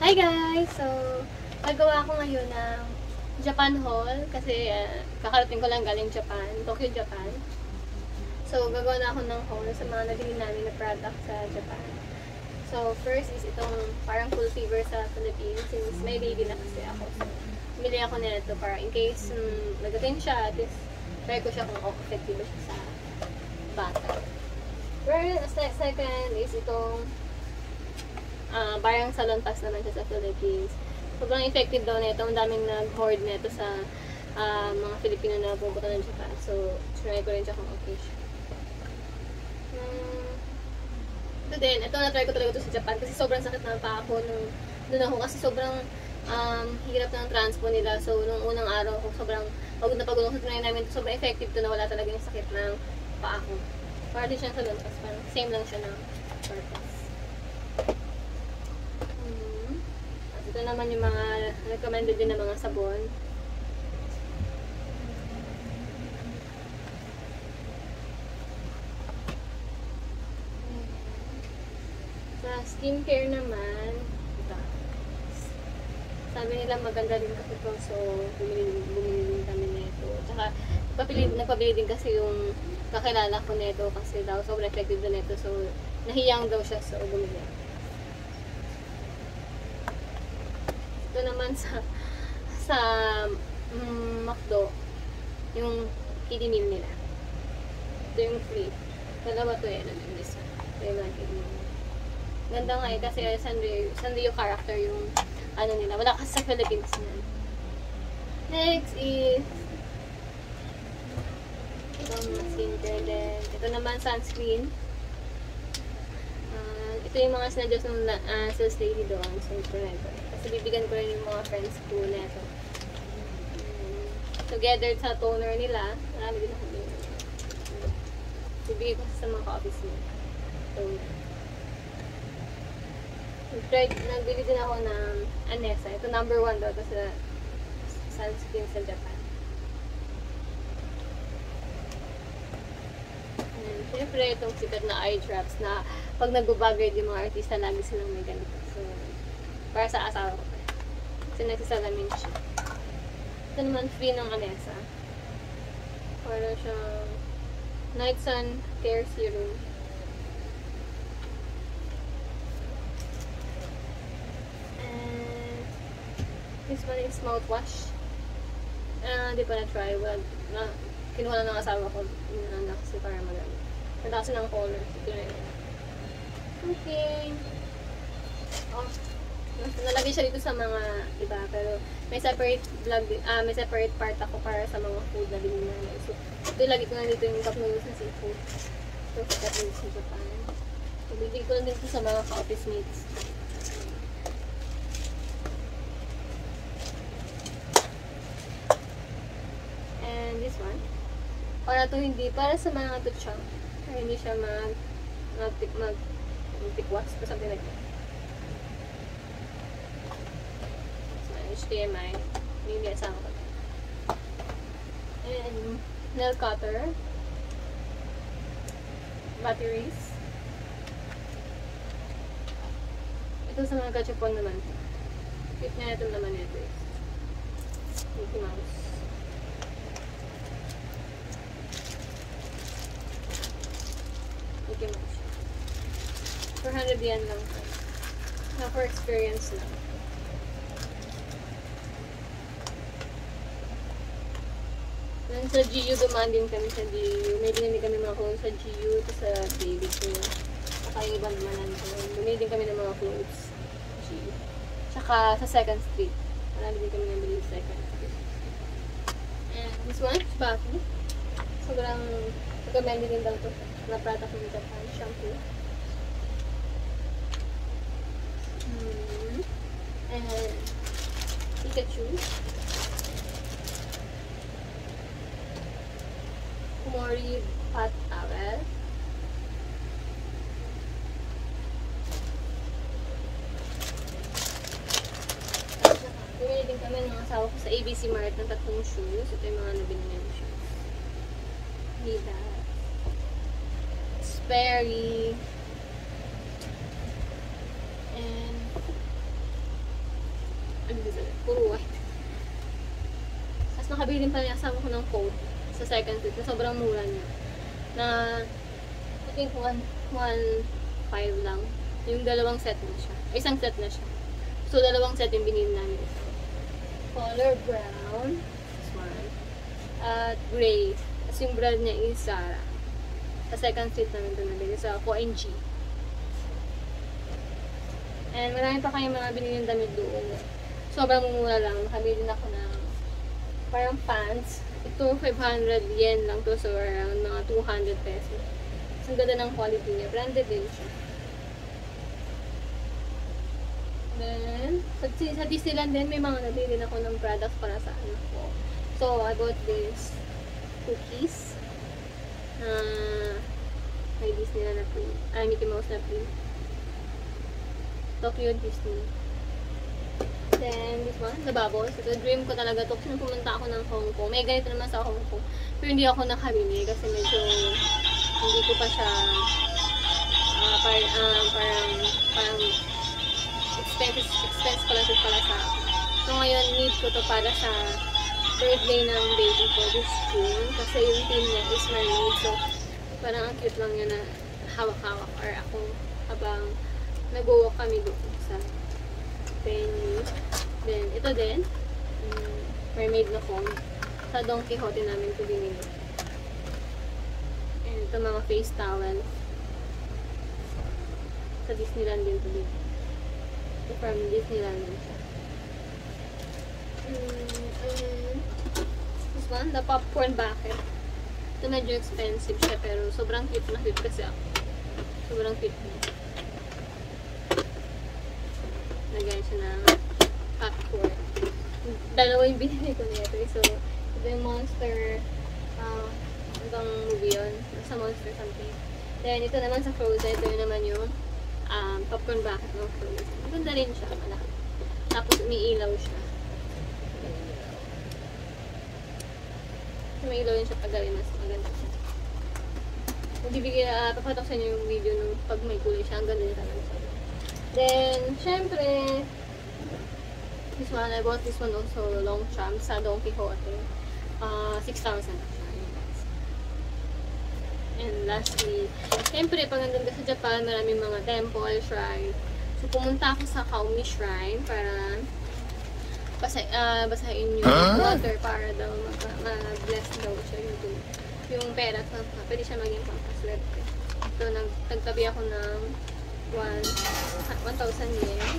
Hi guys! So, gagawa ako ngayon ng Japan haul kasi kakarating ko lang galing Japan, Tokyo, Japan. So, gagawa na ako ng haul sa mga nabili namin na product sa Japan. So, first is itong parang full fever sa Philippines since may baby na kasi ako. So, bumili ako nito para in case nagatin siya, at least try ko siya kung effective siya sa bata. Whereas, second is itong parang salon pass naman siya sa Philippines. Sobrang effective daw nito. Ang daming nag-hoard nito sa mga Filipino na pupunta ng Japan. So, try ko rin siya kung okay siya. Ito din. Ito na-try ko talaga ito sa Japan kasi sobrang sakit na pa ako doon ako kasi sobrang hirap ng transpo nila. So, nung unang araw ko, sobrang pagod na pagod ako sa tunay namin. Sobrang effective to na wala talaga yung sakit ng paa ko. Para din siyang salon pass. Parang same lang siya ng purpose. Ito naman yung mga recommended din na mga sabon. Sa skincare naman, ito. Sabi nila maganda din kasi ito, so bumili din kami nito. Tsaka nagpabili din kasi yung kakilala ko nito kasi daw sobrang effective din nito, so nahiyang daw siya, so bumili. Ito naman sa McDo, yung kiddie meal nila. Ito yung free. Dalawa to nandun isa. Ito yung mga kiddie meal. Ganda nga kasi Sanrio character yung ano nila. Wala kasi sa Philippines na. Next is itong skincare din. Ito naman sunscreen. Ito yung mga sinadjust ng sales lady doon. So, ito na ito. Kasi bibigyan ko rin yung mga friends ko na ito. Together sa toner nila. Marami din ako din. Bibigyan ko sa mga ka-office nila. Toner. Nagbili din ako ng Anessa. Ito number 1 daw. Ito sa sunscreen sa Japan. Siyempre, itong sikat na eye drops na pag nagbabagay yung mga artista, lagi silang may ganito. So, para sa asawa ko. Kasi nagsasalamin siya. Ito naman free ng Anessa. Para siyang Night Sun Care Serum. And this one is mouthwash. Hindi pa na-try. Kinuha lang ng asawa ko. Inanak kasi para magamit. Ganda kasi ng color. Ito na yun. Okay. Nalagay siya dito sa mga iba. Pero may separate may separate part ako para sa mga food na binili namin. So, ito lagi ko na dito yung cup noodles na seafood. So, cup noodles sa Japan. So, bibig ko lang dito sa mga ka-office mates. And this one. Para to hindi, para sa mga tutsang. Para hindi siya mag-tikwas or something like that. So, HDMI. Hindi asama ko. And nail cutter. Batteries. Ito sa mga gachapon naman. Cute na ito naman ito. Mickey Mouse. Mickey Mouse. 400 yen lang. Na for experience lang. Then sa GU, dumaan din kami sa GU. May binili kami mga clothes sa GU. Ito sa baby ko. Saka yung iba naman nandun. Bumili din kami ng mga clothes. GU. Saka sa 2nd Street. Marami din kami nabili sa 2nd Street. And this one, Buffy. Sobrang recommended din daw ito na product ng Japan. Shampoo. And Pikachu. Kumori Hot Towel. Bumili din kami ng asawa ko sa ABC Mart ng 3 shoes. Ito yung mga nabili ng shoes. Nida. Sperry. And nakabili din pala yung asawa ko ng coat sa second fit na sobrang mura niya. Na, I think 1.5 lang. Yung dalawang set na siya. Isang set na siya. So, dalawang set yung binili namin. Color brown. This one. At gray. Tapos yung brand niya is Zara. Sa second fit namin ito nabili. Sa ONG. And marami pa kayong mga binili ng damit doon. Sobrang mura lang. Nakabili din ako ng parang pants. Ito, 500 yen lang to. So, around mga 200 pesos. So, ang ganda ng quality niya. Branded din siya. Then, sa Disneyland din, may mga nabili ako ng products para sa anak ko. So, I bought this cookies. May Disneyland na print. Mickey Mouse na print. Tokyo Disney. Then, this one, the bubbles. Ito, dream ko talaga to. Kasi nung pumunta ako ng Hong Kong, may ganito naman sa Hong Kong. Pero hindi ako nakabili kasi medyo hindi ko pa siya parang expense pala ito pala sa akin. So, ngayon, need ko to para sa birthday ng baby ko this June. Kasi yung theme niya is mermaid. So, parang ang cute lang yun na hawak-hawak or ako habang nag-walk kami doon sa venue. Then, ito din. Mermaid na foam. Sa Don Quixote namin ito binili. And ito mga face towel. Sa Disneyland din ito binili. Ito from Disneyland din siya. This one, the popcorn bucket. Ito medyo expensive siya pero sobrang cute na cute kasi ako. Sobrang cute niya. Lagyan siya ng popcorn. Dalawa yung binili ko nito. So, ito yung Monster, itong movie yun. Sa Monster something. Then, ito naman sa Frozen. Ito yun naman yung popcorn bucket ng Frozen. Maganda rin siya. Malaki. Tapos, umiilaw siya. Umiilaw yun siya pag gawin mas maganda siya. Papatok sa inyo yung video nung pag may kulay siya. Ang ganda niya talaga siya. Then, syempre, this one, I bought this one also, long charm sa Don Quixote. 6,000 actually. And lastly, syempre, pag nandun ka sa Japan, maraming mga temple, shrine. So, pumunta ako sa Kaumi Shrine para basahin yung water para daw mag-bless daw siya yung pera. Pwede siya maging pampaswerte. So, nagtabi ako ng 1,000 yen.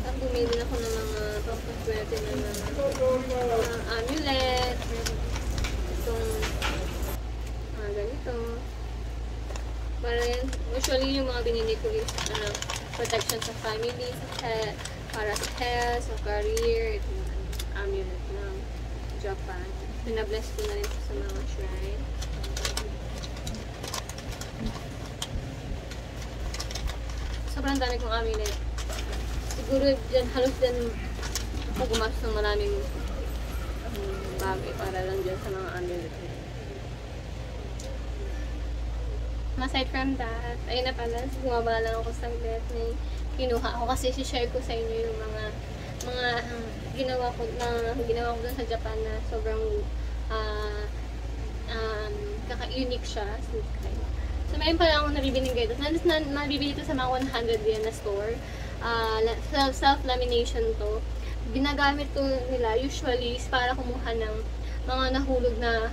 Tapos bumili ako ng mga pampaswerte na mga amulet. Itong ganito. Para yan, usually yung mga binili ko is protection sa family, sa pet, para sa health, sa career. Itong amulet ng Japan. Pinabless ko na rin sa mga shrine. Sobrang dami kong amulet. Siguro dyan, halos dyan ako gumastos ng maraming bagay para lang dyan sa mga amulet. Aside from that, ayun na pala, bumaba lang ako sa saglit. May kinuha ako kasi share ko sa inyo yung mga ginawa ko dun sa Japan na sobrang kaka-unique siya. So, mayroon pala akong nabibili guys. Nabibili ito sa mga 100 yen na store. Self-lamination to. Ginagamit to nila usually is para kumuha ng mga nahulog na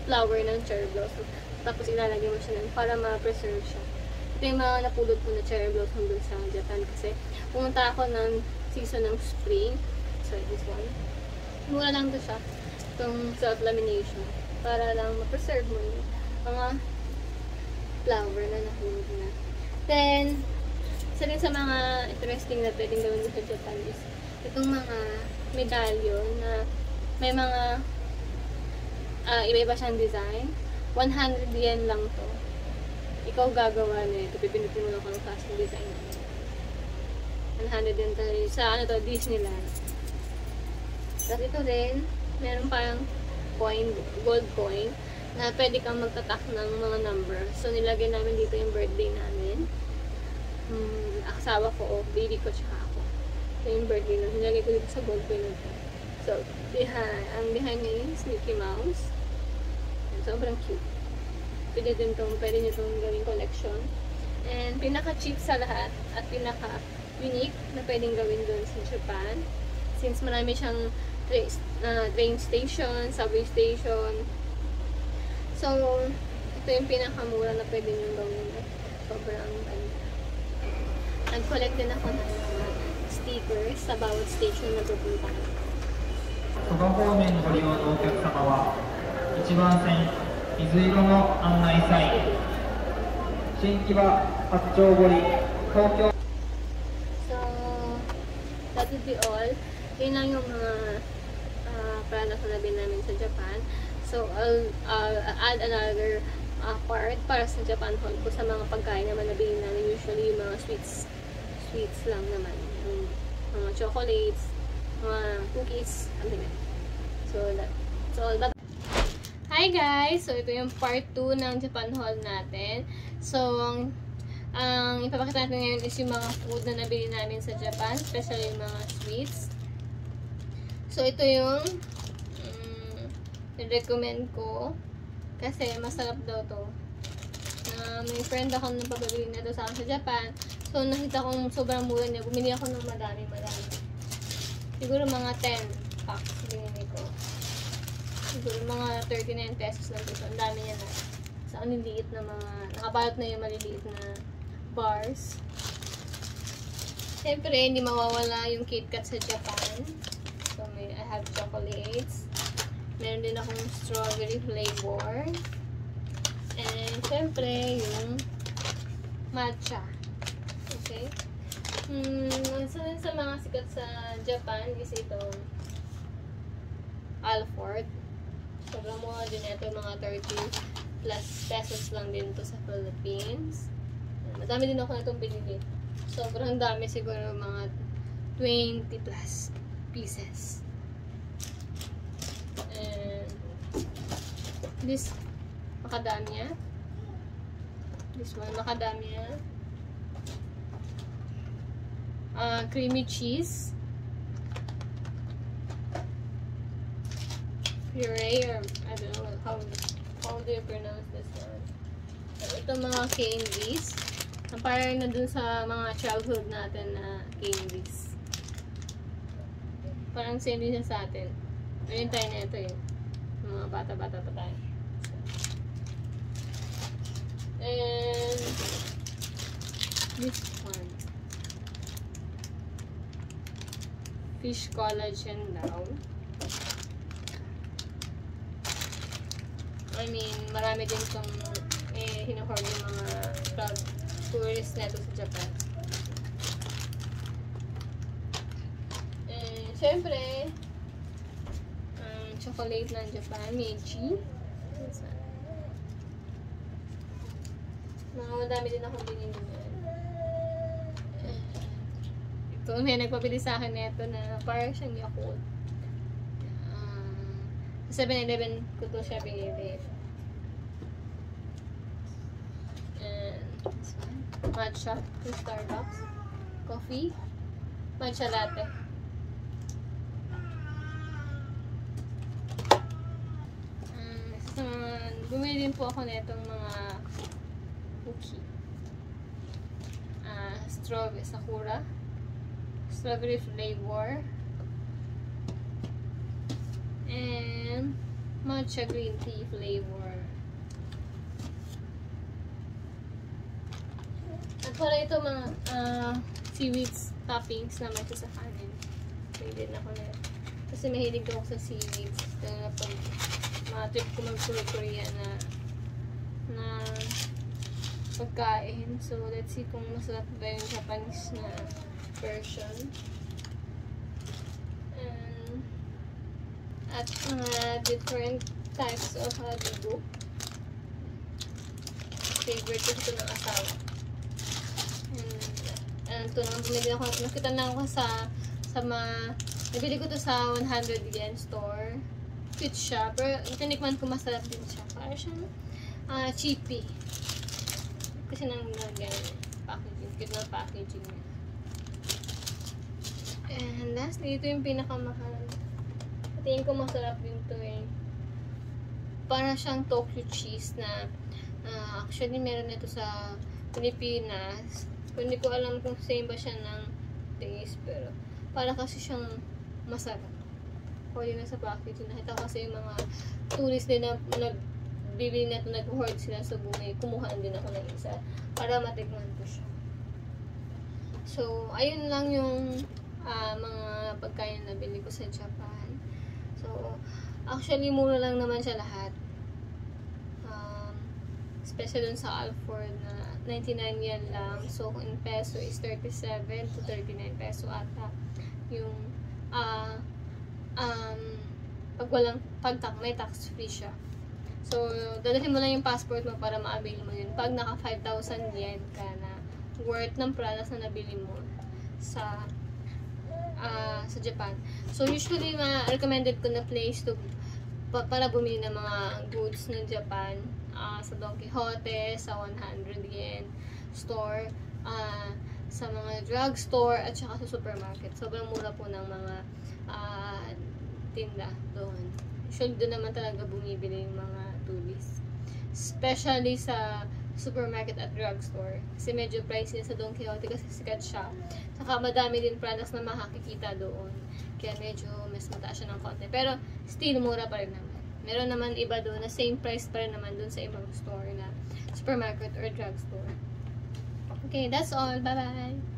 flower ng cherry blossom. Tapos ilalagay mo siya nun para ma-preserve siya. Ito yung mga napulot ko na cherry blossom dun sa Japan kasi pumunta ako ng season ng spring. So, this one. Mura lang to siya. Itong self-lamination. Para lang ma-preserve mo yung mga flower na nahulog na. Then, isa rin sa mga interesting na pwedeng gawin sa Japan is itong mga medalyon na may mga iba-iba siyang design. 100 yen lang to. Ikaw gagawa na ito. Pipindutin mo lang kung klaseng design. 100 yen tayo. Sa ano to, Disneyland. Tapos ito rin, meron parang coin, gold coin, na pwede kang magtatak ng mga number. So, nilagay namin dito yung birthday namin. Asawa ko, baby ko, tsaka ako. So, yung birthday na, nilagay ko dito sa gold coin na ito. So, So, ang behind niya is Mickey Mouse. Sobrang cute. Pwede nyo itong gawing collection. And pinaka-cheap sa lahat at pinaka-unique na pwedeng gawin doon sa Japan. Since marami siyang train station, subway station. So, ito yung pinakamura na pwede nyo gawin. Sobrang ganda. Nag-collect din ako ng mga stickers sa bawat station na pupuntahan. 蘇我方面ご利用のお客様は、1番線水色の案内サイン、新木場八丁堀、東京。So, that would be all. Yun lang yung mga products na nabili namin sa Japan. So, I'll add another part para sa Japan haul ko sa mga pagkain naman nabili namin. Usually, yung mga sweets lang naman. Yung mga chocolates, mga cookies, something like that. So, that's all. Hi guys! So, ito yung part 2 ng Japan haul natin. So, ang ipapakita natin ngayon is yung mga food na nabili namin sa Japan, especially yung mga sweets. So, ito yung recommend ko kasi masarap daw to. May friend ako na pabili na to sa akin sa Japan. So, nakita kong sobrang mura niya. Bumili ako ng madami. Siguro mga 10 packs binili ko. Siguro mga 39 pesos lang dito. Ang dami niya na. So, ang liliit na mga, nakabalot na yung maliliit na bars. Siyempre, hindi mawawala yung KitKat sa Japan. So, I have chocolates. Meron din akong strawberry flavor. And, siyempre, yung matcha. Okay? Sa mga sikat sa Japan is itong Alford. Sobrang mura din ito, mga 30 plus pesos lang din to sa Philippines. Madami din ako na itong binili. Sobrang dami, siguro mga 20 plus pieces. And this macadamia. This one macadamia. Creamy cheese. Puree, or I don't know how do you pronounce this one. Ito mga candies. Parang na dun sa mga childhood natin na candies. Parang same din sa atin. Ayun tayo na ito eh. Mga bata-bata pa tayo. And this one. Fish collagen daw. I mean, marami din itong hinuhorn yung mga tourists neto sa Japan. And syempre, chocolate ng Japan, Meiji. Madami din akong binili yan. Ito, may nagpabili sa akin nito na parang siyang Yakult. 7-Eleven ko to siya binili. And this one. Matcha to Starbucks. Coffee. Matcha latte. Bumili din po ako nitong mga cookie. Strawberry sakura. Strawberry flavor. And matcha green tea flavor. At para ito mga seaweed toppings naman ito sa kanin. Pwede na ako na. Kasi mahilig ako sa seaweed. Ito na pag mga trip ko mag-Korea na pagkain. So, let's see kung masarap ba yung Japanese na version. At different types of haribo. Favorite ko ito ng asawa. And ito naman bumili ako. Nakita na ako sa nabili ko ito sa 100 yen store. Cute siya. Pero tinikman ko masarap din siya. Para siyang cheapy. Kasi nang packaging. Cute na packaging niya. And lastly, ito yung pinakamahal. tingin ko masarap din to eh. Para siyang Tokyo cheese na actually meron ito sa Pilipinas. Hindi ko alam kung same ba siya ng taste, pero para kasi siyang masarap. Huli na sa package. Nakita ko kasi yung mga tourist din na nagbibili na ito, nag-hoard sila sa bumi. Kumuha din ako ng isa para matikman ko siya. So, ayun lang yung mga pagkain na nabili ko sa Japan. So, actually, mura lang naman siya lahat. Especially dun sa Alford na 99 yen lang. So, in peso is 37 to 39 peso ata. Yung, may tax free siya. So, dalahin mo lang yung passport mo para ma-avail mo yun. Pag naka 5,000 yen ka na worth ng products na nabili mo sa Japan. So, usually, recommended ko na place to para bumili ng mga goods ng Japan sa Don Quixote, sa 100 yen store, sa mga drugstore, at saka sa supermarket. Sobrang mura po ng mga tinda doon. Usually, doon naman talaga bumibili yung mga tourists. Especially sa supermarket at drugstore. Kasi medyo pricey sa Don Quixote kasi sikat siya. Saka madami din products na makakikita doon. Kaya medyo mas mataas siya ng konti. Pero still, mura pa rin naman. Meron naman iba doon na same price pa rin naman doon sa ibang store na supermarket or drugstore. Okay, that's all. Bye-bye!